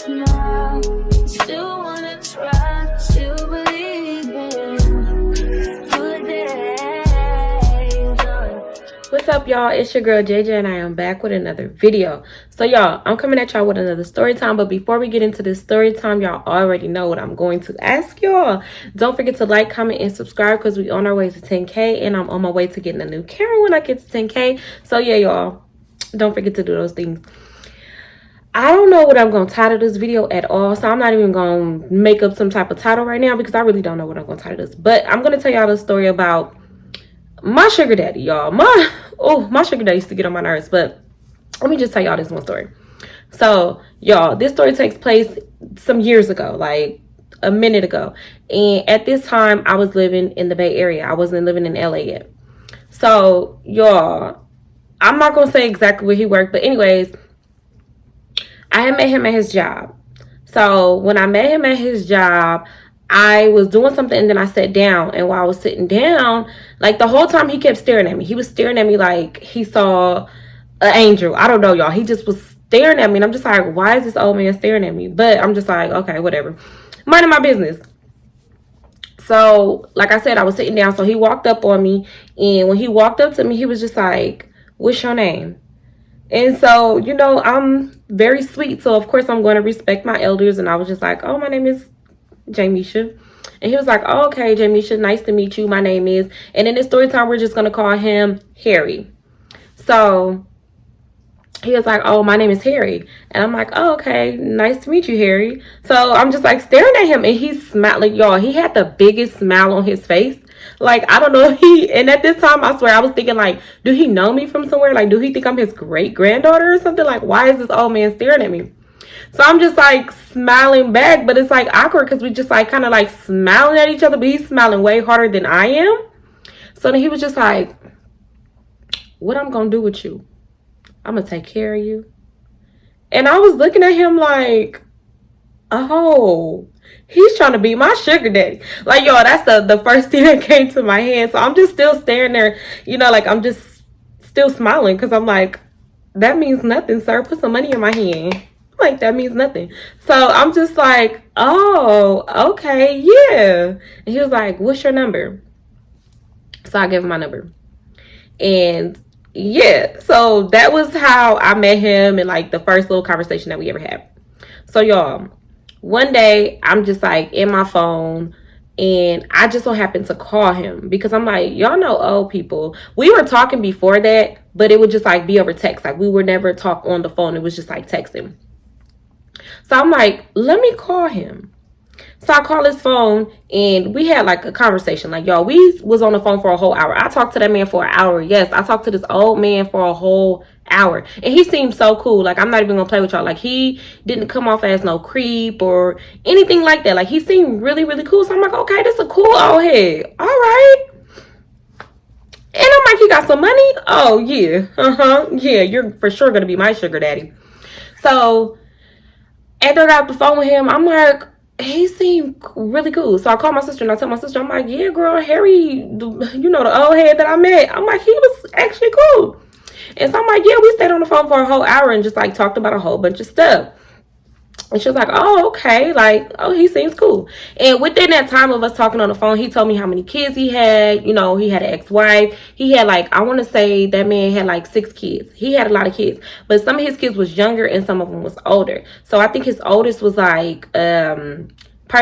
smile. Still wanna try, still believe in good days. What's up, y'all? It's your girl JJ, and I am back with another video. So y'all, I'm coming at y'all with another story time, but before we get into this story time, y'all already know what I'm going to ask y'all. Don't forget to like, comment, and subscribe, because we on our way to 10K, and I'm on my way to getting a new camera when I get to 10K. So yeah, y'all, don't forget to do those things. I don't know what I'm going to title this video at all, so I'm not even going to make up some type of title right now, because I really don't know what I'm going to title this. But I'm going to tell y'all the story about my sugar daddy, y'all. My sugar daddy used to get on my nerves, but let me just tell y'all this one story. So, y'all, this story takes place some years ago, like a minute ago. And at this time, I was living in the Bay Area. I wasn't living in LA yet. So, y'all, I'm not going to say exactly where he worked, but anyways, I had met him at his job. So, when I met him at his job, I was doing something and then I sat down, and while I was sitting down, like the whole time he kept staring at me. He was staring at me like he saw an angel. I don't know, y'all. He just was staring at me, and I'm just like, why is this old man staring at me? But I'm just like, okay, whatever. Minding my business. So, like I said, I was sitting down, so he walked up on me, and when he walked up to me, he was just like, what's your name? And so, you know, I'm very sweet, so of course I'm going to respect my elders, and I was just like, oh, my name is Jamisha. And he was like, oh, okay, Jamisha, nice to meet you. My name is, and in this story time, we're just going to call him Harry. So he was like, oh, my name is Harry. And I'm like, oh, okay, nice to meet you, Harry. So I'm just like staring at him, and he's smiling. Y'all, he had the biggest smile on his face. Like, I don't know, and at this time, I swear, I was thinking, like, do he know me from somewhere? Like, do he think I'm his great-granddaughter or something? Like, why is this old man staring at me? So I'm just like smiling back, but it's like awkward because we just like kind of like smiling at each other, but he's smiling way harder than I am. So then he was just like, what I'm gonna do with you? I'm gonna take care of you. And I was looking at him like, oh, he's trying to be my sugar daddy. Like, y'all, that's the first thing that came to my head. So I'm just still staring there, you know, like I'm just still smiling because I'm like, that means nothing, sir. Put some money in my hand. Like, that means nothing. So I'm just like, oh, okay, yeah. And he was like, what's your number? So I gave him my number. And yeah, so that was how I met him, and like the first little conversation that we ever had. So y'all, one day I'm just like in my phone, and I just so happened to call him because I'm like, y'all know old people. We were talking before that, but it would just like be over text. Like, we would never talk on the phone. It was just like texting. So I'm like, let me call him. So I call his phone, and we had like a conversation. Like, y'all, we was on the phone for a whole hour. I talked to that man for an hour. Yes, I talked to this old man for a whole hour. And he seemed so cool. Like, I'm not even gonna play with y'all. Like, he didn't come off as no creep or anything like that. Like, he seemed really, really cool. So I'm like, okay, this is a cool old head. All right. And I'm like, he got some money? Oh, yeah. Yeah, you're for sure gonna be my sugar daddy. So after I got off the phone with him, I'm like, he seemed really cool. So I called my sister, and I told my sister, I'm like, yeah, girl, Harry, you know, the old head that I met. I'm like, he was actually cool. And so I'm like, yeah, we stayed on the phone for a whole hour and just like talked about a whole bunch of stuff. And she was like, oh, okay. Like, oh, he seems cool. And within that time of us talking on the phone, he told me how many kids he had. You know, he had an ex-wife. He had like, I want to say that man had like 6 kids. He had a lot of kids. But some of his kids was younger and some of them was older. So I think his oldest was like, probably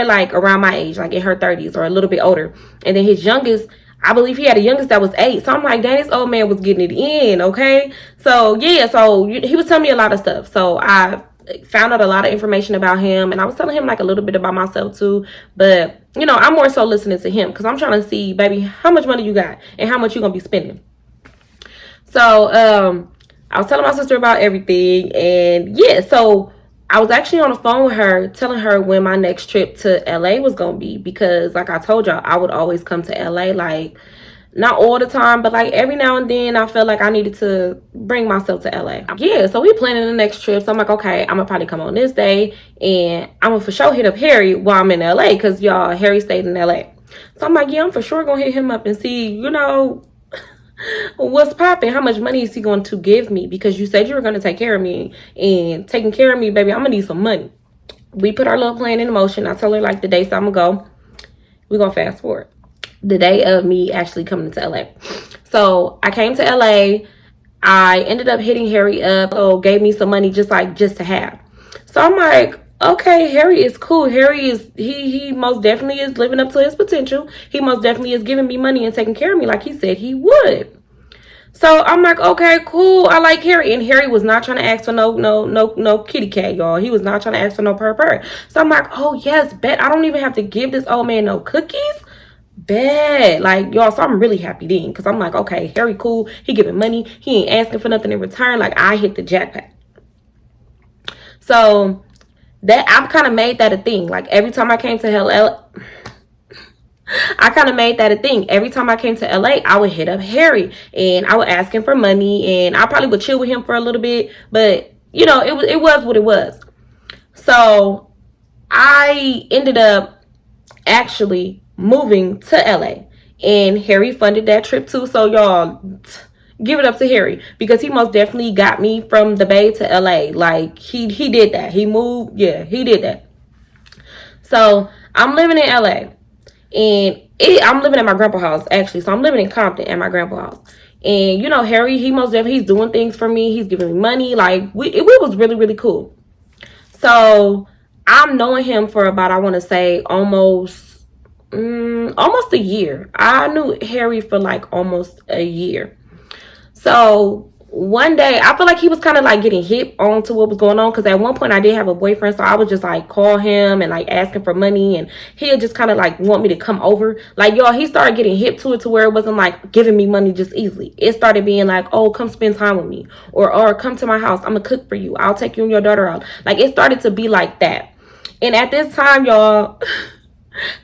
like around my age, like in her 30s or a little bit older. And then his youngest, I believe he had a youngest that was 8. So I'm like, dang, this old man was getting it in, okay? So, yeah, so he was telling me a lot of stuff. So I found out a lot of information about him, and I was telling him like a little bit about myself too, but you know, I'm more so listening to him because I'm trying to see, baby, how much money you got and how much you're gonna be spending. So I was telling my sister about everything, and yeah, so I was actually on the phone with her telling her when my next trip to LA was gonna be, because like I told y'all, I would always come to LA, like not all the time, but like every now and then I felt like I needed to bring myself to LA. Yeah, so we planning the next trip. So I'm like, okay, I'm gonna probably come on this day, and I'm gonna for sure hit up Harry while I'm in LA, because y'all, Harry stayed in LA. So I'm like, yeah, I'm for sure gonna hit him up and see, you know, what's popping, how much money is he going to give me, because you said you were going to take care of me, and taking care of me, baby, I'm gonna need some money. we put our little plan in motion. I told her like the dates I'm gonna go. We're gonna fast forward. The day of me actually coming to LA. So I came to LA. I ended up hitting Harry up, so gave me some money just to have. So I'm like, okay, Harry is cool. Harry is he most definitely is living up to his potential. He most definitely is giving me money and taking care of me like he said he would. So I'm like, okay, cool. I like Harry. And Harry was not trying to ask for no kitty cat, y'all. He was not trying to ask for no purr. So I'm like, oh yes, bet I don't even have to give this old man no cookies. Bet. Like, y'all, so I'm really happy then. Because I'm like, okay, Harry cool. He giving money. He ain't asking for nothing in return. Like, I hit the jackpot. So that I've kind of made that a thing. Like, every time I came to I kind of made that a thing. Every time I came to LA, I would hit up Harry and I would ask him for money, and I probably would chill with him for a little bit, but you know, it was what it was. So I ended up actually moving to LA, and Harry funded that trip too. So y'all, give it up to Harry, because he most definitely got me from the Bay to LA. Like he did that. He moved, yeah, he did that. So I'm living in LA. And I'm living at my grandpa's house, actually. So I'm living in Compton at my grandpa's house. And, you know, Harry, he most definitely, he's doing things for me. He's giving me money. Like, it was really, really cool. So I'm knowing him for about, I want to say, almost a year. I knew Harry for like almost a year. So one day, I feel like he was kind of like getting hip onto what was going on, because at one point I did have a boyfriend, so I would just like call him and like ask him for money, and he'd just kind of like want me to come over. Like, y'all, he started getting hip to it, to where it wasn't like giving me money just easily. It started being like, oh, come spend time with me, or come to my house, I'm gonna cook for you, I'll take you and your daughter out. Like, it started to be like that. And at this time, y'all,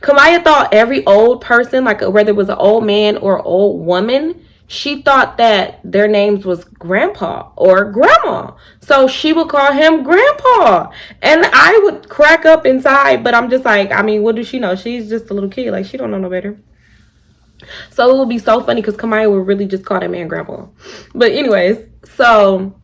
Kamaya thought every old person, like whether it was an old man or old woman, she thought that their names was grandpa or grandma. So she would call him grandpa. And I would crack up inside, but I'm just like, I mean, what does she know? She's just a little kid. Like, she don't know no better. So it would be so funny, because Kamaya would really just call that man grandpa. But anyways, so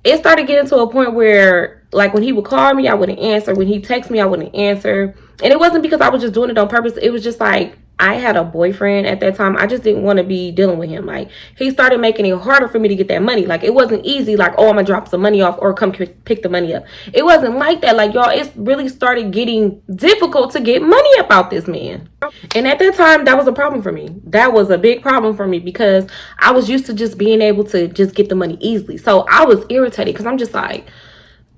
it started getting to a point where, like, when he would call me, I wouldn't answer. When he texted me, I wouldn't answer. And it wasn't because I was just doing it on purpose. It was just like, I had a boyfriend at that time. I just didn't want to be dealing with him. Like, he started making it harder for me to get that money. Like, it wasn't easy. Like, oh, I'm going to drop some money off or come pick the money up. It wasn't like that. Like, y'all, it really started getting difficult to get money about this man. And at that time, that was a problem for me. That was a big problem for me, because I was used to just being able to just get the money easily. So I was irritated, because I'm just like,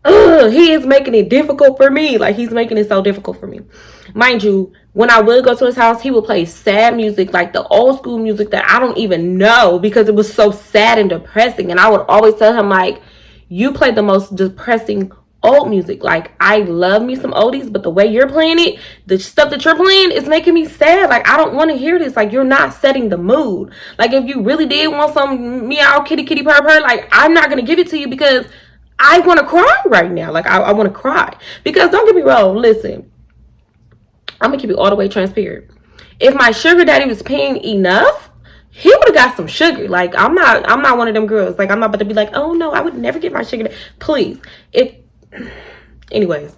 ugh, he is making it difficult for me. Like, he's making it so difficult for me. Mind you, when I would go to his house, he would play sad music, like the old school music that I don't even know, because it was so sad and depressing. And I would always tell him, like, you play the most depressing old music. Like, I love me some oldies, but the way you're playing it, the stuff that you're playing is making me sad. Like, I don't want to hear this. Like, you're not setting the mood. Like, if you really did want some meow kitty kitty purr purr, like, I'm not going to give it to you, because I want to cry right now. Like, I want to cry. Because don't get me wrong, listen, I'm going to keep it all the way transparent. If my sugar daddy was paying enough, he would have got some sugar. Like, I'm not one of them girls. Like, I'm not about to be like, oh no, I would never get my sugar daddy. Please. Anyways,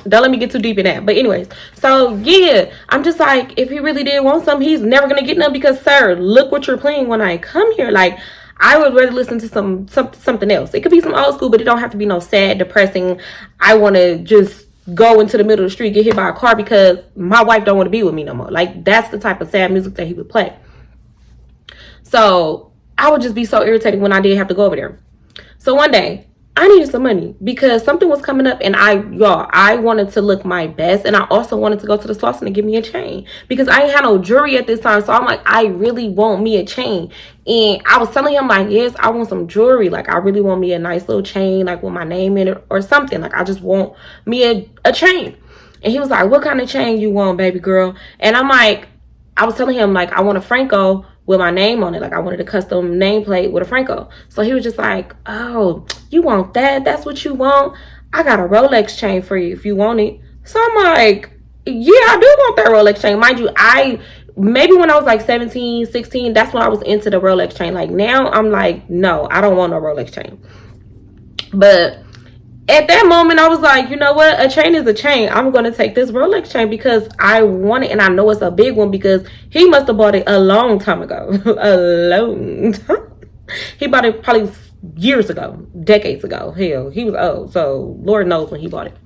don't let me get too deep in that. But anyways, so yeah, I'm just like, if he really did want something, he's never going to get none, because, sir, look what you're playing when I come here. Like, I would rather listen to something else. It could be some old school, but it don't have to be no sad, depressing, I want to just go into the middle of the street, get hit by a car because my wife don't want to be with me no more. Like, that's the type of sad music that he would play. So I would just be so irritated when I did have to go over there. So one day, I needed some money because something was coming up, and I wanted to look my best, and I also wanted to go to the Slauson and give me a chain, because I ain't had no jewelry at this time. So I'm like, I really want me a chain. And I was telling him, like, yes, I want some jewelry. Like, I really want me a nice little chain, like with my name in it or something. Like, I just want me a chain. And he was like, what kind of chain you want, baby girl? And I'm like, I was telling him, like, I want a Franco with my name on it. Like, I wanted a custom nameplate with a Franco. So he was just like, oh, you want that? That's what you want? I got a Rolex chain for you if you want it. So I'm like, yeah, I do want that Rolex chain. Mind you, maybe when I was like 17, 16, that's when I was into the Rolex chain. Like, now I'm like, no, I don't want no Rolex chain. But At that moment, I was like, you know what? A chain is a chain. I'm going to take this Rolex chain because I want it, and I know it's a big one because he must have bought it a long time ago. A long time. He bought it probably years ago, decades ago. Hell, he was old, so Lord knows when he bought it.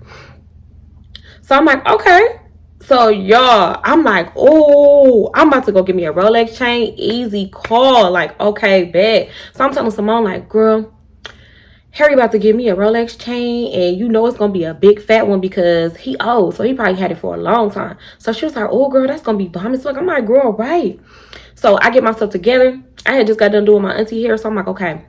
So I'm like, okay. So y'all, I'm like, oh, I'm about to go get me a Rolex chain. Easy call. Like, okay, bet. So I'm telling Simone, like, girl, Harry about to give me a Rolex chain, and you know it's gonna be a big fat one because he old, so he probably had it for a long time. So she was like, oh girl, that's gonna be bomb as fuck. I'm like, girl, right. So I get myself together. I had just got done doing my auntie hair, so I'm like, okay,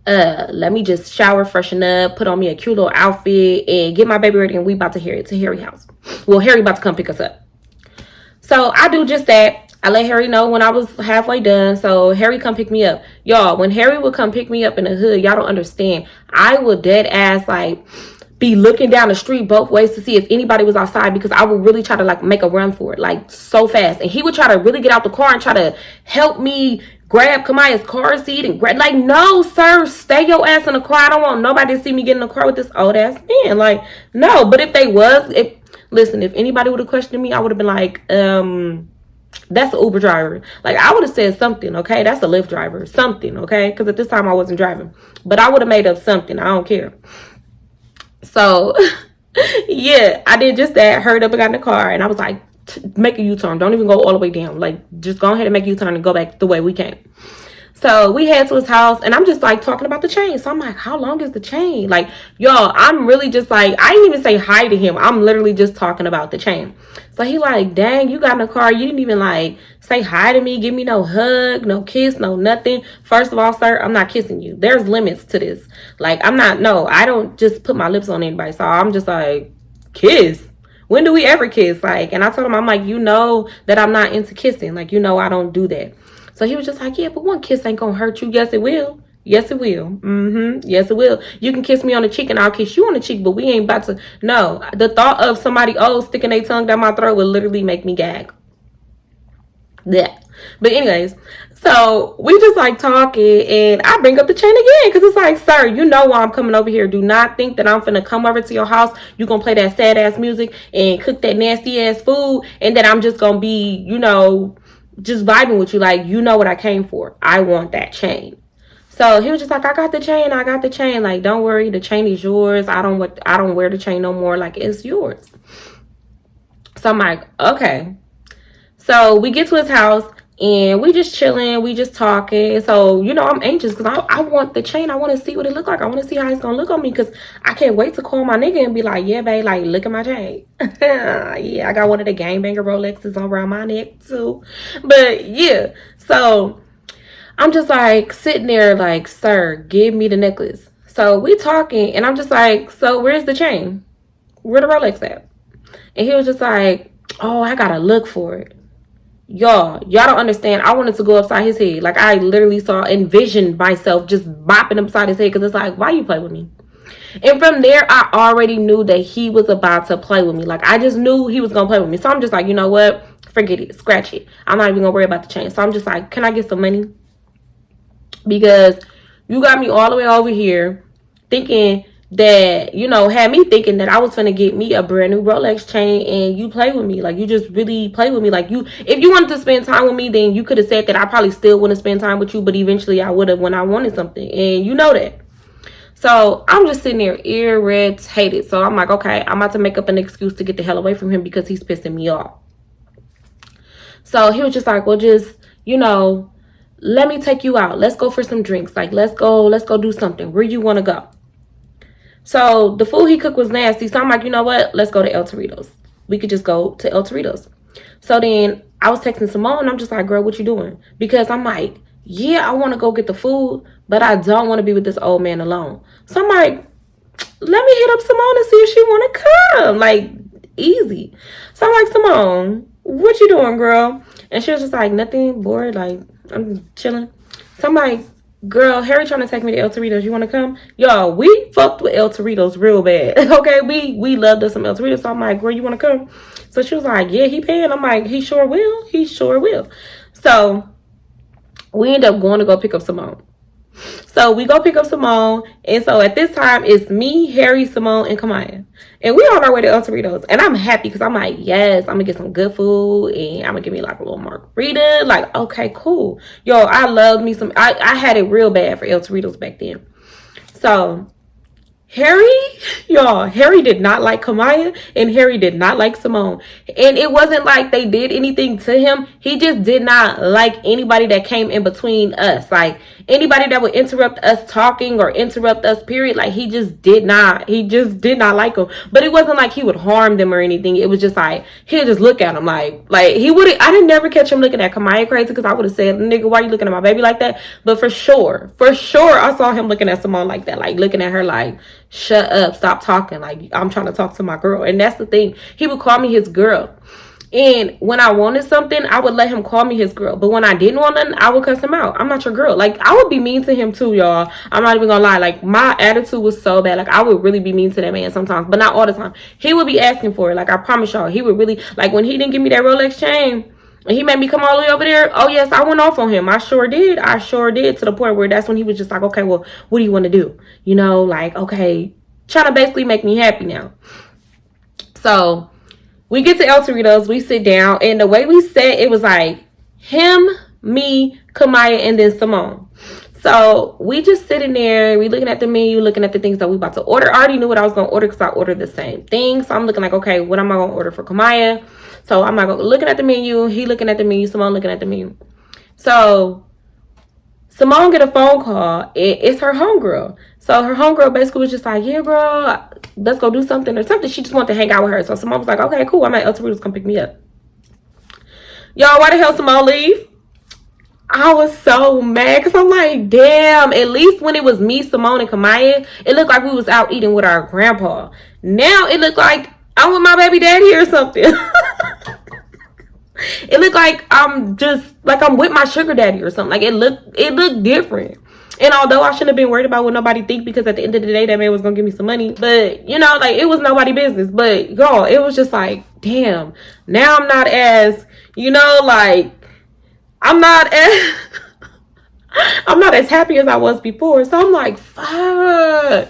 let me just shower, freshen up, put on me a cute little outfit, and get my baby ready, and we about to head to Harry house. Well, Harry about to come pick us up. So I do just that. I let Harry know when I was halfway done. So Harry come pick me up. Y'all, when Harry would come pick me up in the hood, y'all don't understand. I would dead ass like be looking down the street both ways to see if anybody was outside because I would really try to like make a run for it like so fast. And he would try to really get out the car and try to help me grab Kamaya's car seat and grab, like, no sir, stay your ass in the car. I don't want nobody to see me get in the car with this old ass man. Like, no. But if they was, listen, if anybody would have questioned me, I would have been like, that's an Uber driver. Like, I would have said something, okay? That's a Lyft driver. Something, okay? Because at this time, I wasn't driving. But I would have made up something. I don't care. So, yeah, I did just that. Hurried up and got in the car. And I was like, make a U-turn. Don't even go all the way down. Like, just go ahead and make a U-turn and go back the way we came. So we head to his house, and I'm just like talking about the chain. So I'm like, how long is the chain? Like, y'all, I'm really just like, I didn't even say hi to him. I'm literally just talking about the chain. So he like, dang, you got in the car. You didn't even like say hi to me, give me no hug, no kiss, no nothing. First of all, sir, I'm not kissing you. There's limits to this. Like, I don't just put my lips on anybody. So I'm just like, kiss? When do we ever kiss? Like, and I told him, I'm like, you know that I'm not into kissing. Like, you know, I don't do that. So he was just like, yeah, but one kiss ain't gonna hurt you. Yes, it will. Yes, it will. Yes, it will. You can kiss me on the cheek and I'll kiss you on the cheek, but we ain't about to. No, the thought of somebody sticking their tongue down my throat would literally make me gag. Yeah. But anyways, so we just like talking, and I bring up the chain again because it's like, sir, you know why I'm coming over here. Do not think that I'm finna come over to your house. You gonna play that sad ass music and cook that nasty ass food, and then I'm just gonna be, you know, just vibing with you. Like, you know what I came for. I want that chain. So he was just like, I got the chain. Like, don't worry, the chain is yours. I don't wear the chain no more. Like, it's yours. So I'm like, okay. So we get to his house and we just chilling, we just talking. So, you know, I'm anxious because I want the chain. I want to see what it look like. I want to see how it's gonna look on me because I can't wait to call my nigga and be like, yeah, babe, like, look at my chain. Yeah, I got one of the gangbanger Rolexes around my neck too. But yeah, so I'm just like sitting there like, sir, give me the necklace. So we talking and I'm just like, so where's the chain? Where the Rolex at? And he was just like, oh, I gotta look for it. Y'all don't understand. I wanted to go upside his head. Like, I literally envisioned myself just bopping upside his head because it's like, why you play with me? And from there, I already knew that he was about to play with me. Like, I just knew he was going to play with me. So I'm just like, you know what? Forget it. Scratch it. I'm not even going to worry about the chain. So I'm just like, can I get some money? Because you got me all the way over here thinking that, you know, had me thinking that I was finna get me a brand new Rolex chain, and you play with me. Like, you just really play with me. Like, if you wanted to spend time with me, then you could have said that. I probably still wouldn't spend time with you, but eventually I would have when I wanted something, and you know that. So I'm just sitting there irritated. So I'm like, okay, I'm about to make up an excuse to get the hell away from him because he's pissing me off. So he was just like, well, just, you know, let me take you out. Let's go for some drinks. Like, let's go do something. Where you want to go? So the food he cooked was nasty. So I'm like, you know what? Let's go to El Torito's. We could just go to El Torito's. So then I was texting Simone, and I'm just like, girl, what you doing? Because I'm like, yeah, I want to go get the food, but I don't want to be with this old man alone. So I'm like, let me hit up Simone and see if she want to come. Like, easy. So I'm like, Simone, what you doing, girl? And she was just like, nothing, bored. Like, I'm chilling. So I'm like, girl, Harry trying to take me to El Torito's. You want to come? Y'all, we fucked with El Torito's real bad. Okay, we loved us some El Torito's. So I'm like, girl, you want to come? So she was like, yeah, he paying. I'm like, he sure will. He sure will. So we end up going to go pick up Simone. So we go pick up Simone. And so at this time, it's me, Harry, Simone, and Kamaya. And we on our way to El Torito's. And I'm happy because I'm like, yes, I'm going to get some good food. And I'm going to give me like a little margarita. Like, okay, cool. Yo, I love me some. I had it real bad for El Torito's back then. So Harry did not like Kamaya and Harry did not like Simone. And it wasn't like they did anything to him. He just did not like anybody that came in between us. Like anybody that would interrupt us talking or interrupt us, period. Like he just did not like them. But it wasn't like he would harm them or anything. It was just like, he'll just look at him like he would. I didn't never catch him looking at Kamaya crazy because I would have said, nigga, why you looking at my baby like that? But for sure, I saw him looking at Simone like that. Like looking at her like, shut up, stop talking, like I'm trying to talk to my girl. And that's the thing, he would call me his girl, and when I wanted something I would let him call me his girl, but when I didn't want nothing I would cuss him out. I'm not your girl. Like I would be mean to him too, y'all. I'm not even gonna lie. Like my attitude was so bad. Like I would really be mean to that man sometimes, but not all the time. He would be asking for it. Like I promise y'all, he would really, like when he didn't give me that Rolex chain and he made me come all the way over there. Oh yes, I went off on him. I sure did, to the point where that's when he was just like, okay, well, what do you want to do? You know, like, okay, trying to basically make me happy now. So we get to El Torito's, we sit down, and the way we sat, it was like him, me, Kamaya, and then Simone. So we just sitting there, we looking at the menu, looking at the things that we about to order. I already knew what I was going to order because I ordered the same thing. So I'm looking like, okay, what am I going to order for Kamaya? So I'm like looking at the menu, he looking at the menu, Simone looking at the menu. So Simone get a phone call. It's her homegirl. So her homegirl basically was just like, yeah, bro, let's go do something or something. She just wanted to hang out with her. So Simone was like, okay, cool. I'm at El Torito's, come pick me up. Y'all, why the hell Simone leave? I was so mad because I'm like, damn, at least when it was me, Simone, and Kamaya, it looked like we was out eating with our grandpa. Now it looked like I'm with my baby daddy or something. It looked like I'm with my sugar daddy or something. Like it looked different. And although I shouldn't have been worried about what nobody think, because at the end of the day that man was gonna give me some money, but you know, like it was nobody business. But y'all, it was just like, damn, now I'm not as, you know, like I'm not as happy as I was before. So I'm like, fuck.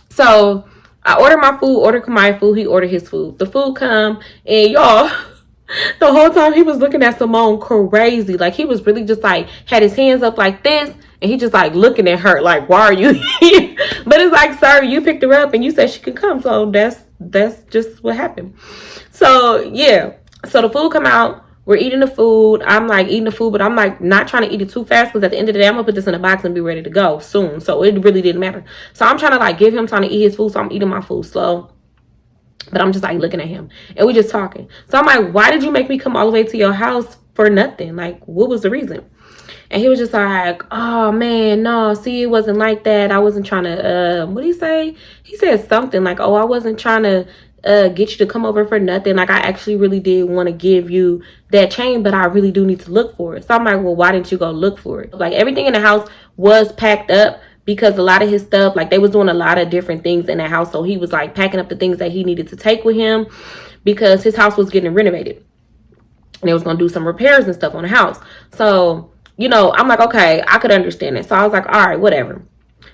So I ordered my food, ordered my food, he ordered his food. The food come, and y'all, the whole time he was looking at Simone crazy. Like he was really just like, had his hands up like this, and he just like looking at her like, why are you here? But it's like, sir, you picked her up and you said she could come. So that's just what happened. So yeah. So the food come out. We're eating the food. I'm like eating the food, but I'm like not trying to eat it too fast because at the end of the day, I'm gonna put this in a box and be ready to go soon. So it really didn't matter. So I'm trying to like give him time to eat his food. So I'm eating my food slow, but I'm just like looking at him and we just talking. So I'm like, why did you make me come all the way to your house for nothing? Like, what was the reason? And he was just like, oh man, no, see, it wasn't like that. I wasn't trying to, what did he say? He said something like, oh, I wasn't trying to get you to come over for nothing. Like I actually really did want to give you that chain, but I really do need to look for it. So I'm like, well, why didn't you go look for it? Like everything in the house was packed up because a lot of his stuff, like they was doing a lot of different things in the house. So he was like packing up the things that he needed to take with him because his house was getting renovated and they was going to do some repairs and stuff on the house. So, you know, I'm like, okay, I could understand it. So I was like, all right, whatever.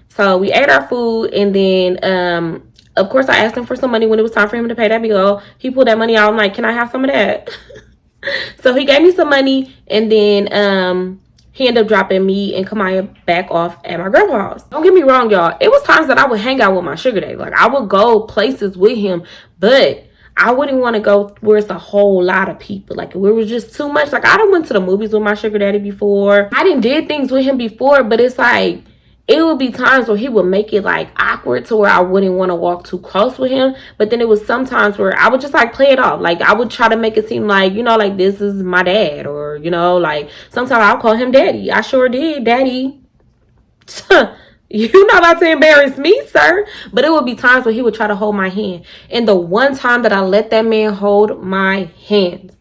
So we ate our food, and then of course, I asked him for some money when it was time for him to pay that bill. He pulled that money out. I'm like, can I have some of that? So he gave me some money, and then he ended up dropping me and Kamaya back off at my grandpa's house. Don't get me wrong, y'all. It was times that I would hang out with my sugar daddy. Like, I would go places with him, but I wouldn't want to go where it's a whole lot of people. Like, where it was just too much. Like, I done went to the movies with my sugar daddy before. I done did things with him before, but it's like, it would be times where he would make it like awkward to where I wouldn't want to walk too close with him. But then it was sometimes where I would just like play it off. Like I would try to make it seem like, you know, like this is my dad, or, you know, like sometimes I'll call him daddy. I sure did, daddy. You're not about to embarrass me, sir. But it would be times where he would try to hold my hand. And the one time that I let that man hold my hand,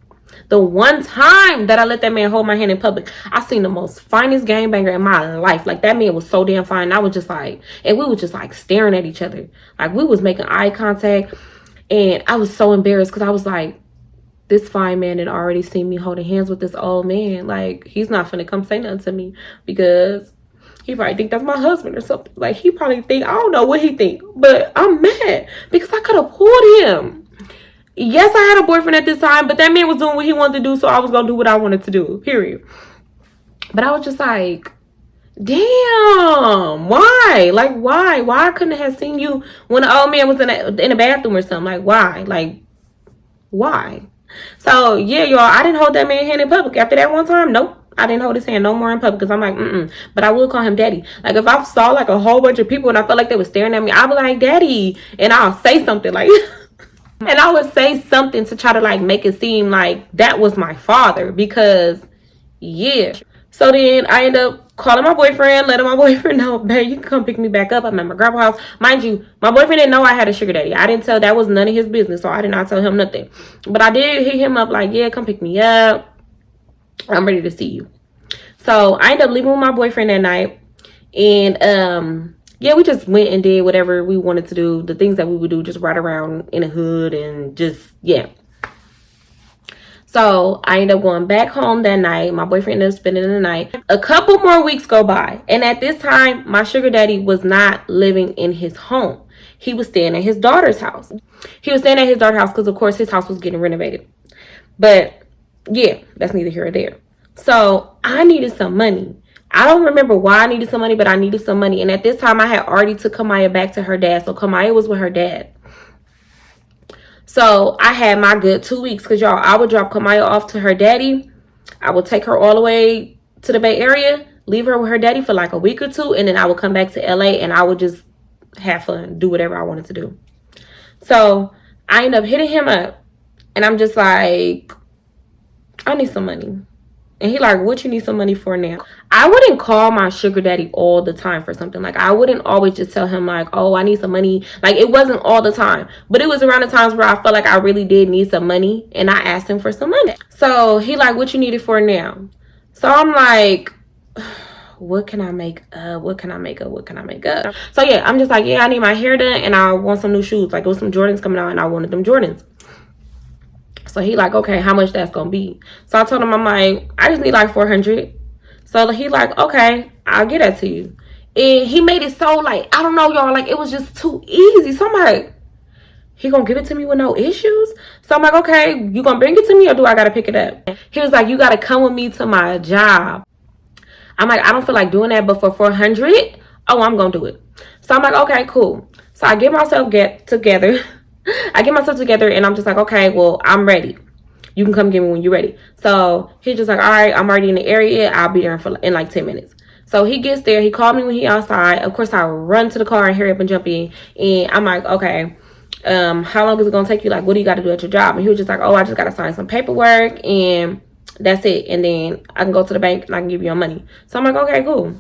the one time that I let that man hold my hand in public, I seen the most finest gangbanger in my life. Like, that man was so damn fine. I was just like, and we were just like staring at each other. Like, we was making eye contact. And I was so embarrassed because I was like, this fine man had already seen me holding hands with this old man. Like, he's not finna come say nothing to me because He probably think that's my husband or something. Like, he probably think, I don't know what he think. But I'm mad because I could have pulled him. Yes, I had a boyfriend at this time, but that man was doing what he wanted to do, so I was going to do what I wanted to do, period. But I was just like, damn, why? Like, why? Why couldn't I have seen you when the old man was in the bathroom or something? Like, why? Like, why? So, yeah, y'all, I didn't hold that man's hand in public. After that one time, nope. I didn't hold his hand no more in public because I'm like, But I will call him daddy. Like, if I saw, like, a whole bunch of people and I felt like they were staring at me, I'd be like, daddy. And I'll say something, like... And I would say something to try to, like, make it seem like that was my father because, yeah. So then I end up calling my boyfriend, letting my boyfriend know, babe, you can come pick me back up. I'm at my grandpa's house. Mind you, my boyfriend didn't know I had a sugar daddy. I didn't tell, that was none of his business, so I did not tell him nothing. But I did hit him up like, yeah, come pick me up. I'm ready to see you. So I ended up leaving with my boyfriend that night. And, yeah, we just went and did whatever we wanted to do. The things that we would do, just ride around in the hood and just, yeah. So I ended up going back home that night. My boyfriend ended up spending the night. A couple more weeks go by. And at this time, my sugar daddy was not living in his home. He was staying at his daughter's house. He was staying at his daughter's house because, of course, his house was getting renovated. But, yeah, that's neither here or there. So I needed some money. I don't remember why I needed some money, but I needed some money. And at this time, I had already took Kamaya back to her dad. So Kamaya was with her dad. So I had my good 2 weeks because, y'all, I would drop Kamaya off to her daddy. I would take her all the way to the Bay Area, leave her with her daddy for like a week or two, and then I would come back to LA and I would just have fun, do whatever I wanted to do. So I end up hitting him up and I'm just like, I need some money. And he like, what you need some money for now? I wouldn't call my sugar daddy all the time for something. Like, I wouldn't always just tell him like, oh, I need some money. Like, it wasn't all the time. But it was around the times where I felt like I really did need some money. And I asked him for some money. So he like, what you need it for now? So I'm like, what can I make up? What can I make up? What can I make up? So yeah, I'm just like, yeah, I need my hair done and I want some new shoes. Like, it was some Jordans coming out and I wanted them Jordans. So he like, okay, how much that's gonna be? So I told him, I'm like, I just need like 400. So he like, okay, I'll get that to you. And he made it so like, I don't know, y'all, like it was just too easy. So I'm like, he gonna give it to me with no issues? So I'm like, okay, you gonna bring it to me or do I gotta pick it up? He was like, you gotta come with me to my job. I'm like, I don't feel like doing that, but for 400, oh, I'm gonna do it. So I'm like, okay, cool. So I get myself together. I get myself together and I'm just like, okay, well, I'm ready. You can come get me when you're ready. So he's just like, all right, I'm already in the area. I'll be there in like 10 minutes. So he gets there. He called me when he outside. Of course, I run to the car and hurry up and jump in. And I'm like, okay, how long is it going to take you? Like, what do you got to do at your job? And he was just like, oh, I just got to sign some paperwork and that's it. And then I can go to the bank and I can give you your money. So I'm like, okay, cool.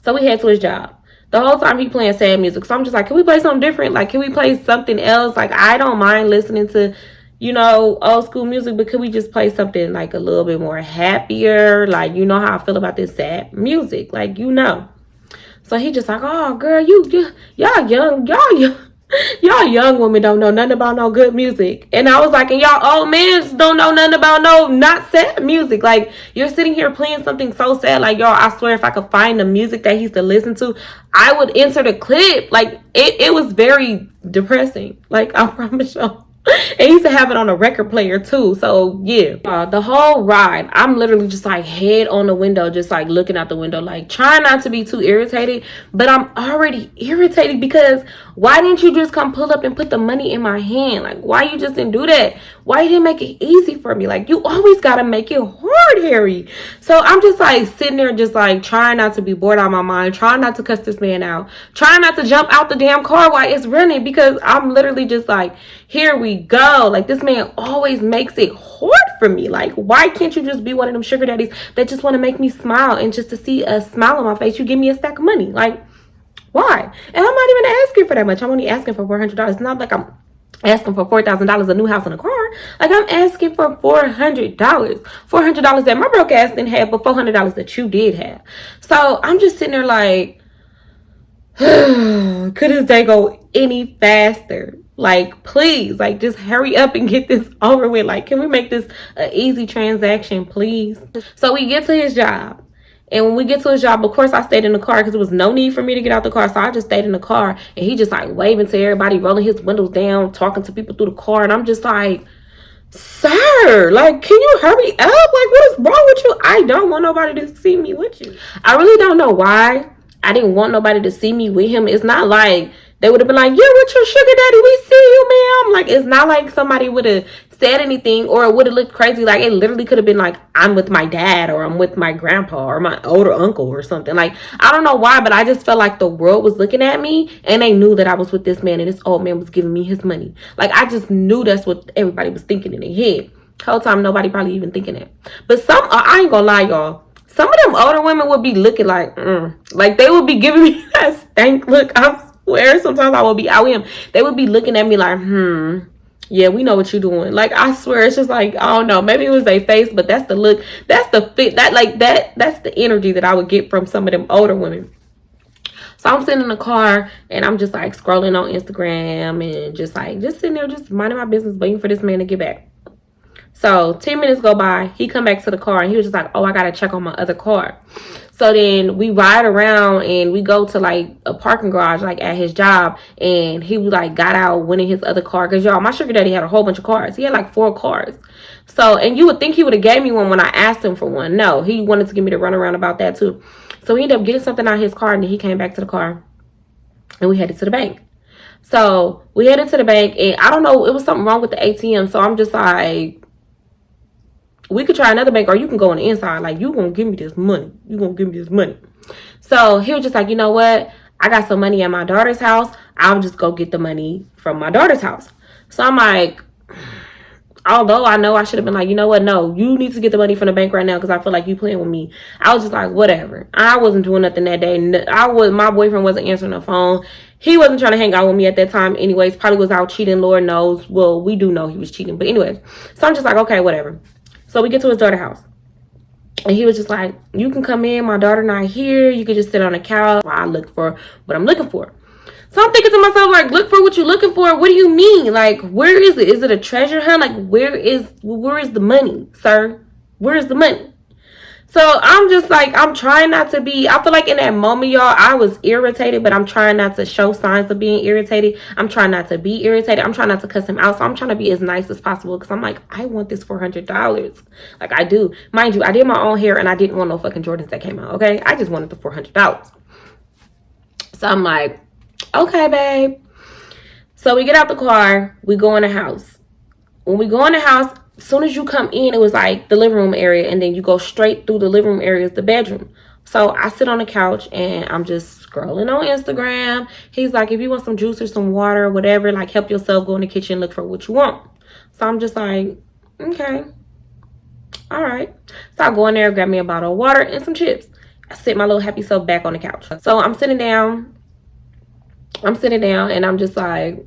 So we head to his job. The whole time he playing sad music. So I'm just like, can we play something different? Like, can we play something else? Like, I don't mind listening to, you know, old school music, but could we just play something like a little bit more happier? Like, you know how I feel about this sad music. Like, you know. So he just like, oh, girl, y'all young women don't know nothing about no good music. And I was like, and y'all old men don't know nothing about no not sad music. Like, you're sitting here playing something so sad. Like, y'all, I swear if I could find the music that he used to listen to, I would insert a clip. Like, it was very depressing. Like, I promise y'all. And he used to have it on a record player too. So yeah, the whole ride, I'm literally just like head on the window, just like looking out the window, like trying not to be too irritated. But I'm already irritated because why didn't you just come pull up and put the money in my hand? Like, why you just didn't do that? Why you didn't make it easy for me? Like, you always gotta make it hard, Harry. So I'm just like sitting there just like trying not to be bored out of my mind, trying not to cuss this man out, trying not to jump out the damn car while it's running, because I'm literally just like, here we go. Like, this man always makes it hard for me. Like, why can't you just be one of them sugar daddies that just want to make me smile, and just to see a smile on my face, you give me a stack of money? Like, why? And I'm not even asking for that much. I'm only asking for $400. It's not like I'm asking for $4,000, a new house and a car. Like, I'm asking for $400. $400 that my broke ass didn't have, but $400 that you did have. So I'm just sitting there like, could this day go any faster? Like, please, like, just hurry up and get this over with. Like, can we make this an easy transaction, please? So we get to his job. And when we get to his job, of course, I stayed in the car because there was no need for me to get out the car. So I just stayed in the car. And he just like waving to everybody, rolling his windows down, talking to people through the car. And I'm just like, sir, like, can you hurry up? Like, what is wrong with you? I don't want nobody to see me with you. I really don't know why I didn't want nobody to see me with him. It's not like they would have been like, you're with your sugar daddy, we see you, ma'am. Like, it's not like somebody would have said anything or it would have looked crazy. Like, it literally could have been like, I'm with my dad or I'm with my grandpa or my older uncle or something. Like, I don't know why, but I just felt like the world was looking at me and they knew that I was with this man and this old man was giving me his money. Like, I just knew that's what everybody was thinking in their head. The whole time, nobody probably even thinking it. But I ain't gonna lie, y'all. Some of them older women would be looking like, like they would be giving me that stank look. I swear, sometimes I will be out with him. They would be looking at me like, yeah, we know what you're doing. Like, I swear, it's just like, I don't know, maybe it was their face, but that's the look, that's the fit, that's the energy that I would get from some of them older women. So I'm sitting in the car and I'm just like scrolling on Instagram and just sitting there, just minding my business, waiting for this man to get back. So 10 minutes go by, he come back to the car and he was just like, oh, I gotta check on my other car. So then we ride around and we go to like a parking garage like at his job, and he like got out, went in his other car, because y'all, my sugar daddy had a whole bunch of cars. He had like 4 cars. So, and you would think he would have gave me one when I asked him for one. No, he wanted to give me the runaround about that too. So he ended up getting something out of his car and then he came back to the car and we headed to the bank. So we headed to the bank and I don't know, it was something wrong with the ATM. So I'm just like, we could try another bank or you can go on the inside. Like, you gonna give me this money. You gonna give me this money. So he was just like, you know what? I got some money at my daughter's house. I'll just go get the money from my daughter's house. So I'm like, although I know I should have been like, you know what? No, you need to get the money from the bank right now because I feel like you playing with me. I was just like, whatever. I wasn't doing nothing that day. My boyfriend wasn't answering the phone. He wasn't trying to hang out with me at that time anyways. Probably was out cheating, Lord knows. Well, we do know he was cheating. But anyways, so I'm just like, okay, whatever. So we get to his daughter's house. And he was just like, you can come in. My daughter not here. You can just sit on the couch while I look for what I'm looking for. So I'm thinking to myself, like, look for what you're looking for. What do you mean? Like, where is it? Is it a treasure hunt? Like, where is the money, sir? Where is the money? So I'm just like, I'm trying not to be, I feel like in that moment, y'all, I was irritated, but I'm trying not to show signs of being irritated. I'm trying not to be irritated. I'm trying not to cuss him out. So I'm trying to be as nice as possible because I'm like, I want this $400. Like, I do. Mind you, I did my own hair and I didn't want no fucking Jordans that came out, okay? I just wanted the $400. So I'm like, okay, babe. So we get out the car. We go in the house. When we go in the house, as soon as you come in, it was like the living room area, and then you go straight through the living room area is the bedroom. So I sit on the couch and I'm just scrolling on Instagram. He's like, if you want some juice or some water or whatever, like, help yourself, go in the kitchen, look for what you want. So I'm just like, okay, all right. So I go in there, grab me a bottle of water and some chips. I sit my little happy self back on the couch. So I'm sitting down and I'm just like,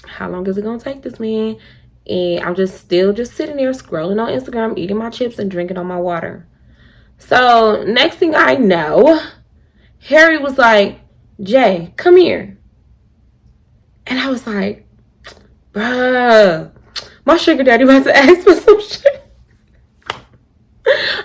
how long is it gonna take this man? And I'm just still sitting there scrolling on Instagram, eating my chips and drinking on my water. So next thing I know, Harry was like, Jay, come here. And I was like, bruh, my sugar daddy about to ask for some shit.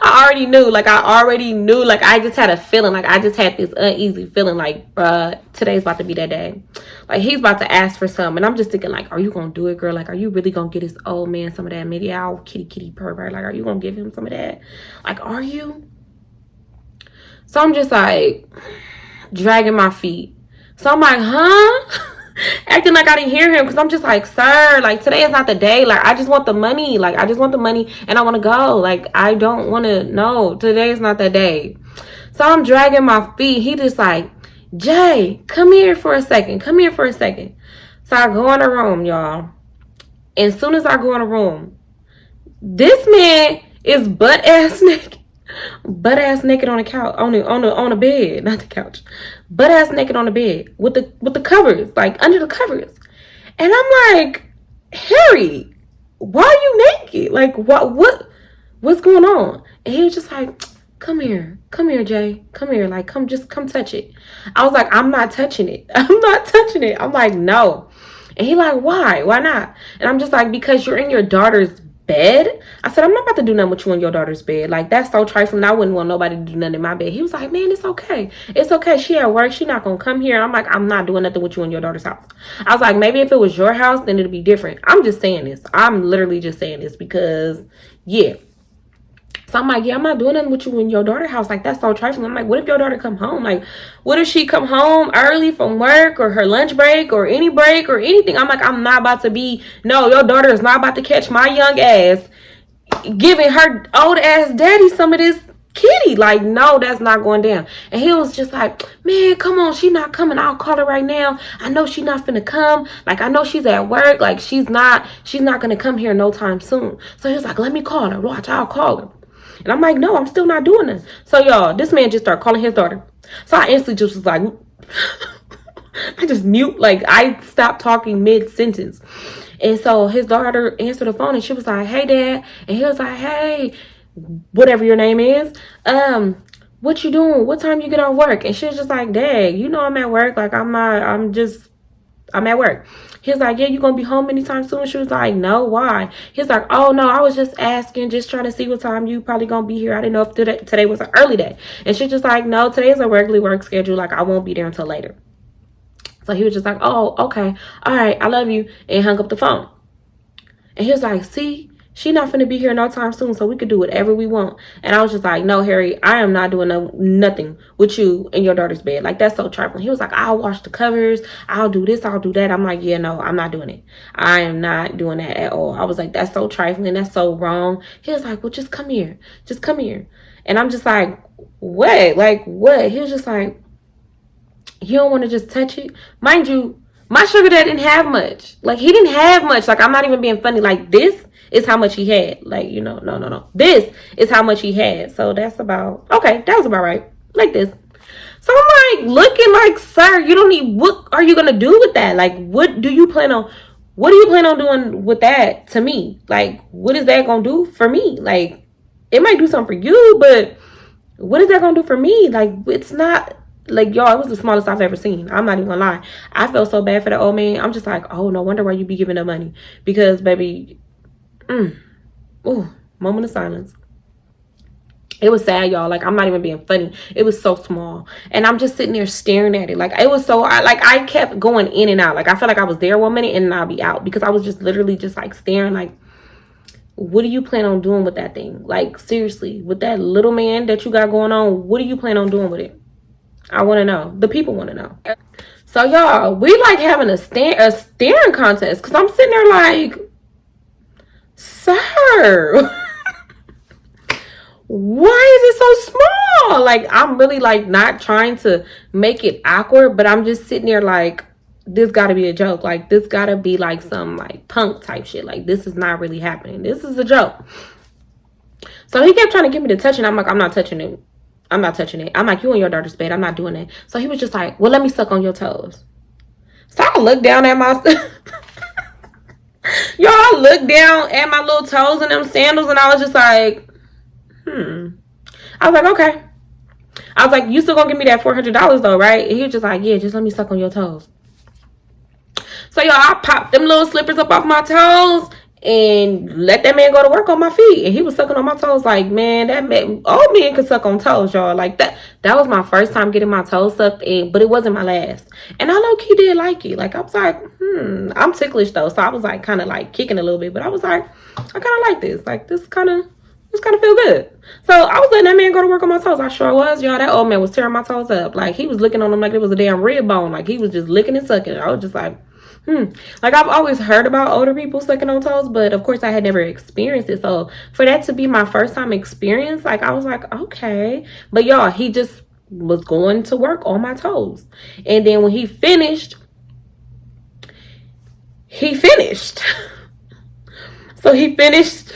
I already knew. Like, I just had a feeling. Like, I just had this uneasy feeling like, bruh, today's about to be that day. Like, he's about to ask for some. And I'm just thinking, like, are you going to do it, girl? Like, are you really going to get this old man some of that meow kitty pervert? Like, are you going to give him some of that? Like, are you? So I'm just, like, dragging my feet. So I'm like, huh? Acting like I didn't hear him, because I'm just like, sir, like, today is not the day. Like, I just want the money. Like, I just want the money and I want to go. Like, I don't want to, no, today is not the day. So I'm dragging my feet. He just like, Jay, come here for a second. Come here for a second. So I go in the room, y'all. And as soon as I go in the room, this man is butt ass naked on the couch, on the bed, not the couch, butt ass naked on the bed with the covers, like under the covers. And I'm like, Harry, why are you naked? Like, what's going on? And he was just like, come here, Jay, come here, like, come touch it. I was like, I'm not touching it. I'm like, no. And he like, why not? And I'm just like, because you're in your daughter's bed? I said, I'm not about to do nothing with you in your daughter's bed. Like, that's so trifling. I wouldn't want nobody to do nothing in my bed. He was like, man, it's okay. It's okay. She at work. She not going to come here. I'm like, I'm not doing nothing with you in your daughter's house. I was like, maybe if it was your house, then it'd be different. I'm just saying this. I'm literally just saying this because, yeah. So I'm like, yeah, I'm not doing nothing with you in your daughter's house. Like, that's so trifling. I'm like, what if your daughter come home? Like, what if she come home early from work or her lunch break or any break or anything? I'm like, I'm not about to be, no, your daughter is not about to catch my young ass giving her old ass daddy some of this kitty. Like, no, that's not going down. And he was just like, man, come on, she not coming. I'll call her right now. I know she not finna come. Like, I know she's at work. Like, she's not gonna come here no time soon. So he was like, let me call her. Watch, I'll call her. And I'm like, no, I'm still not doing it. So y'all, this man just started calling his daughter. So I instantly just was like, I just mute. Like, I stopped talking mid-sentence. And so his daughter answered the phone and she was like, hey, Dad. And he was like, hey, whatever your name is, what you doing? What time you get off work? And she was just like, Dad, you know I'm at work. Like, I'm at work. He was like, yeah, you gonna be home anytime soon? She was like, no, why? He was like, oh, no, I was just asking, just trying to see what time you probably gonna be here. I didn't know if today was an early day. And she just like, no, today's a regular work schedule. Like, I won't be there until later. So he was just like, oh, okay. All right, I love you. And hung up the phone. And he was like, see, she not finna be here no time soon, so we could do whatever we want. And I was just like, no, Harry, I am not doing nothing with you in your daughter's bed. Like, that's so trifling. He was like, I'll wash the covers. I'll do this. I'll do that. I'm like, yeah, no, I'm not doing it. I am not doing that at all. I was like, that's so trifling. That's so wrong. He was like, well, just come here. Just come here. And I'm just like, what? Like, what? He was just like, you don't want to just touch it? Mind you, my sugar dad didn't have much. Like, he didn't have much. Like, I'm not even being funny. Like, this is how much he had. Like, you know, no. This is how much he had. So that's about, okay, that was about right. Like this. So I'm like, looking like, sir, you don't need, what are you going to do with that? Like, what do you plan on doing with that to me? Like, what is that going to do for me? Like, it might do something for you, but what is that going to do for me? Like, it's not. Like, y'all, it was the smallest I've ever seen. I'm not even gonna lie. I felt so bad for the old man. I'm just like, oh, no wonder why you be giving up money. Because, baby, moment of silence. It was sad, y'all. Like, I'm not even being funny. It was so small. And I'm just sitting there staring at it. Like, it was so, I kept going in and out. Like, I felt like I was there 1 minute and then I'll be out. Because I was just literally just, like, staring, like, what do you plan on doing with that thing? Like, seriously, with that little man that you got going on, what do you plan on doing with it? I want to know. The people want to know. So, y'all, we like having a staring contest. Because I'm sitting there like, sir, why is it so small? Like, I'm really like not trying to make it awkward. But I'm just sitting there like, this got to be a joke. Like, this got to be like some like punk type shit. Like, this is not really happening. This is a joke. So, he kept trying to get me to touch it. I'm like, I'm not touching it. I'm not touching it. I'm like, you in your daughter's bed. I'm not doing it. So he was just like, well, let me suck on your toes. So I looked down at my... Y'all, I looked down at my little toes and them sandals and I was just like, I was like, okay. I was like, you still gonna give me that $400 though, right? And he was just like, yeah, just let me suck on your toes. So y'all, I popped them little slippers up off my toes and let that man go to work on my feet. And he was sucking on my toes like, man, that man, old men could suck on toes, y'all. Like, that was my first time getting my toes sucked in, but it wasn't my last. And I low-key did like it. Like, I was like, I'm ticklish though. So I was like kind of like kicking a little bit, but I was like, I kind of like this. Like, this kind of feel good. So I was letting that man go to work on my toes. I sure was, y'all. That old man was tearing my toes up. Like, he was licking on them like it was a damn rib bone. Like, he was just licking and sucking. I was just like, Like, I've always heard about older people sucking on toes, but of course I had never experienced it. So for that to be my first time experience, like, I was like, okay. But y'all, he just was going to work on my toes. And then when he finished. So he finished.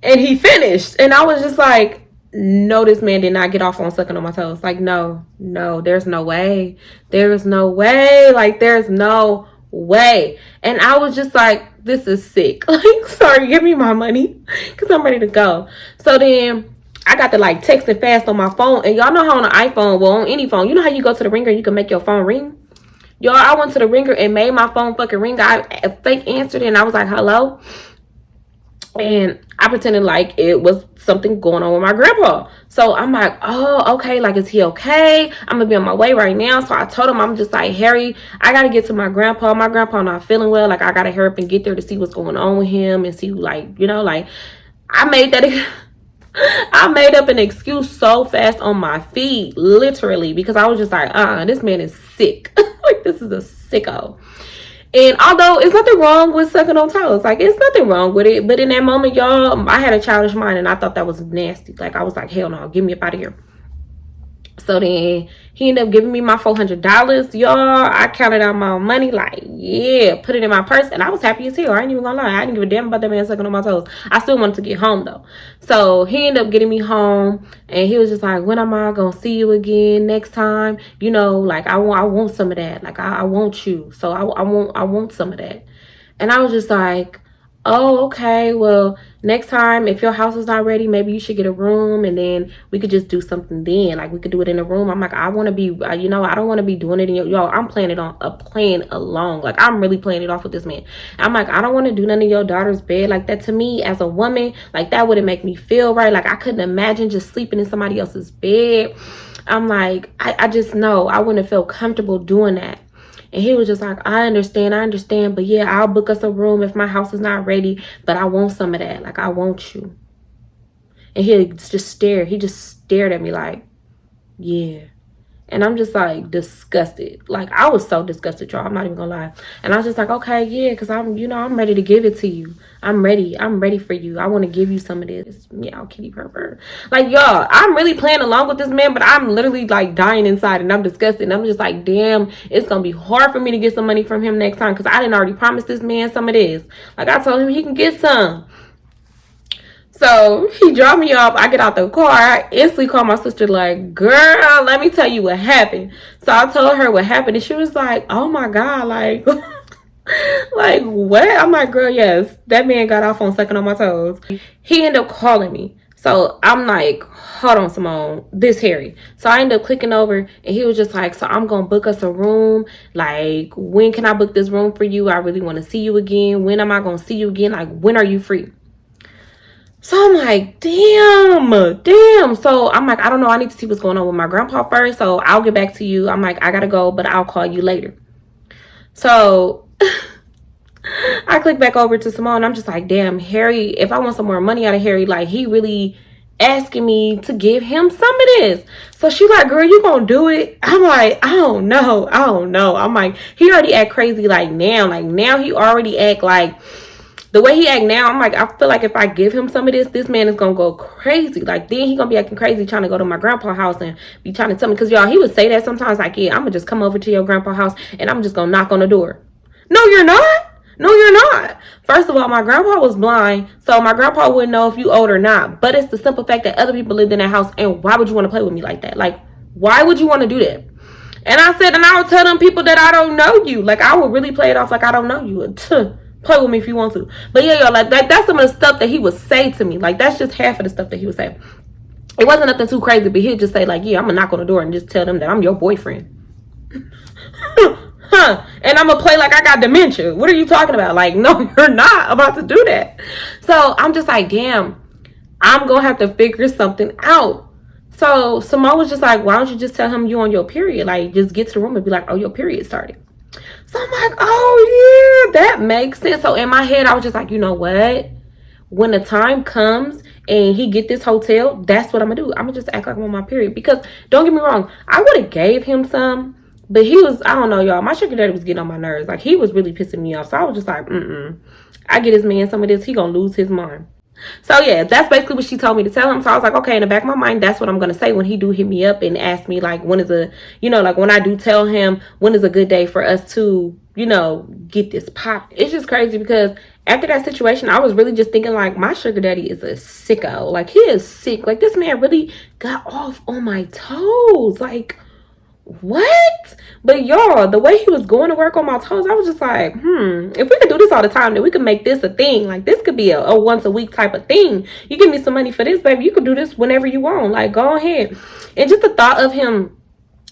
And I was just like, no, this man did not get off on sucking on my toes. Like, no, there's no way. There's no way. Like, there's no way. And I was just like, this is sick. Like, sorry, give me my money because I'm ready to go. So then I got to like texting fast on my phone. And y'all know how on an iPhone, well, on any phone, you know how you go to the ringer and you can make your phone ring? Y'all, I went to the ringer and made my phone fucking ring. I fake answered it and I was like, hello? And I pretended like it was something going on with my grandpa. So I'm like, oh, okay. Like, is he okay? I'm going to be on my way right now. So I told him, I'm just like, Harry, I got to get to my grandpa. My grandpa not feeling well. Like, I got to hurry up and get there to see what's going on with him and see, like, you know, like, I made that. I made up an excuse so fast on my feet, literally, because I was just like, this man is sick. Like, this is a sicko. And although it's nothing wrong with sucking on toes, like it's nothing wrong with it, but in that moment, y'all, I had a childish mind and I thought that was nasty. Like I was like, hell no, get me up out of here. So then he ended up giving me my $400, y'all. I counted out my money, like, yeah, put it in my purse, and I was happy as hell. I ain't even gonna lie. I didn't give a damn about that man sucking on my toes. I still wanted to get home, though. So he ended up getting me home, and he was just like, when am I gonna see you again next time? You know, like, I want some of that. Like, I want you. So I want some of that. And I was just like, oh, okay, well, next time, if your house is not ready, maybe you should get a room, and then we could just do something then. Like, we could do it in a room. I'm like, I want to be, you know, I don't want to be doing it in y'all, I'm playing it on playing along. Like, I'm really playing it off with this man. I'm like, I don't want to do none of your daughter's bed. Like, that to me, as a woman, like, that wouldn't make me feel right. Like, I couldn't imagine just sleeping in somebody else's bed. I'm like, I just know I wouldn't feel comfortable doing that. And he was just like, I understand. But yeah, I'll book us a room if my house is not ready. But I want some of that. Like, I want you. And he just stared. He just stared at me like, yeah. And I'm just like disgusted. Like, I was so disgusted, y'all. I'm not even gonna lie. And I was just like, okay, yeah, because I'm ready to give it to you. I'm ready for you. I want to give you some of this. Yeah, kitty purr. Like, y'all, I'm really playing along with this man, but I'm literally like dying inside and I'm disgusted. And I'm just like, damn, it's gonna be hard for me to get some money from him next time because I didn't already promise this man some of this. Like, I told him he can get some. So he dropped me off. I get out the car. I instantly call my sister like, girl, let me tell you what happened. So I told her what happened. And she was like, oh my God, like, like what? I'm like, girl, yes. That man got off on sucking on my toes. He ended up calling me. So I'm like, hold on, Simone, this Harry. So I ended up clicking over and he was just like, so I'm going to book us a room. Like, when can I book this room for you? I really want to see you again. When am I going to see you again? Like, when are you free? So I'm like, damn. So I'm like, I don't know. I need to see what's going on with my grandpa first. So I'll get back to you. I'm like, I got to go, but I'll call you later. So I click back over to Simone. I'm just like, damn, Harry, if I want some more money out of Harry, like, he really asking me to give him some of this. So she like, girl, you gonna do it? I'm like, I don't know. I'm like, he already act crazy like now he already act like, the way he act now, I'm like, I feel like if I give him some of this man is going to go crazy. Like, then he going to be acting crazy trying to go to my grandpa's house and be trying to tell me. Because, y'all, he would say that sometimes, like, yeah, I'm going to just come over to your grandpa's house and I'm just going to knock on the door. No, you're not. No, you're not. First of all, my grandpa was blind, so my grandpa wouldn't know if you owed or not. But it's the simple fact that other people lived in that house, and why would you want to play with me like that? Like, why would you want to do that? And I said, and I would tell them people that I don't know you. Like, I would really play it off like I don't know you. Play with me if you want to. But yeah, y'all, like that's some of the stuff that he would say to me. Like, that's just half of the stuff that he would say. It wasn't nothing too crazy, but he'd just say, like, yeah, I'm gonna knock on the door and just tell them that I'm your boyfriend. Huh? And I'm gonna play like I got dementia. What are you talking about? Like, no, you're not about to do that. So I'm just like, damn, I'm gonna have to figure something out. So Simone was just like, why don't you just tell him you on your period? Like, just get to the room and be like, oh, your period started. So I'm like, oh yeah, that makes sense. So in my head, I was just like, you know what? When the time comes and he get this hotel, that's what I'm gonna do. I'm gonna just act like I'm on my period. Because don't get me wrong, I would have gave him some, but he was, I don't know, y'all. My sugar daddy was getting on my nerves. Like, he was really pissing me off. So I was just like, I get this man some of this, he gonna lose his mind. So yeah, that's basically what she told me to tell him. So I was like, okay, in the back of my mind, that's what I'm gonna say when he do hit me up and ask me, like, when is a, you know, like when I do tell him when is a good day for us to, you know, get this pop. It's just crazy because after that situation, I was really just thinking, like, my sugar daddy is a sicko. Like, he is sick. Like, this man really got off on my toes. Like, what? But y'all, the way he was going to work on my toes, I was just like, if we could do this all the time, then we could make this a thing. Like, this could be a once a week type of thing. You give me some money for this, baby, you could do this whenever you want. Like, go ahead. And just the thought of him,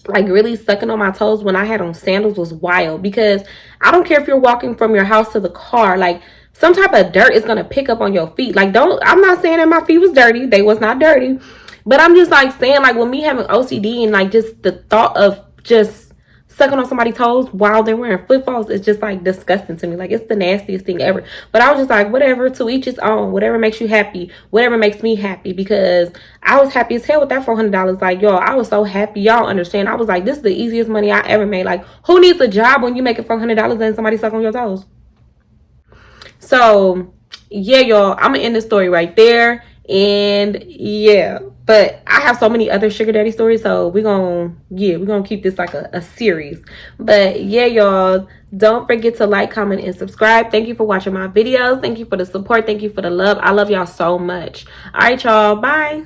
like, really sucking on my toes when I had on sandals was wild. Because I don't care if you're walking from your house to the car. Like, some type of dirt is gonna pick up on your feet. Like, don't, I'm not saying that my feet was dirty. They was not dirty. But I'm just like saying, like, with me having OCD and like just the thought of just sucking on somebody's toes while they're wearing flip flops is just like disgusting to me. Like, it's the nastiest thing ever. But I was just like, whatever, to each his own. Whatever makes you happy, whatever makes me happy, because I was happy as hell with that $400. Like, yo, I was so happy. Y'all understand? I was like, this is the easiest money I ever made. Like, who needs a job when you making $400 and somebody suck on your toes? So yeah, y'all, I'm gonna end the story right there. And yeah, but I have so many other sugar daddy stories, so we're gonna keep this like a series. But yeah, y'all, don't forget to like, comment, and subscribe. Thank you for watching my videos. Thank you for the support. Thank you for the love. I love y'all so much. All right, y'all, bye.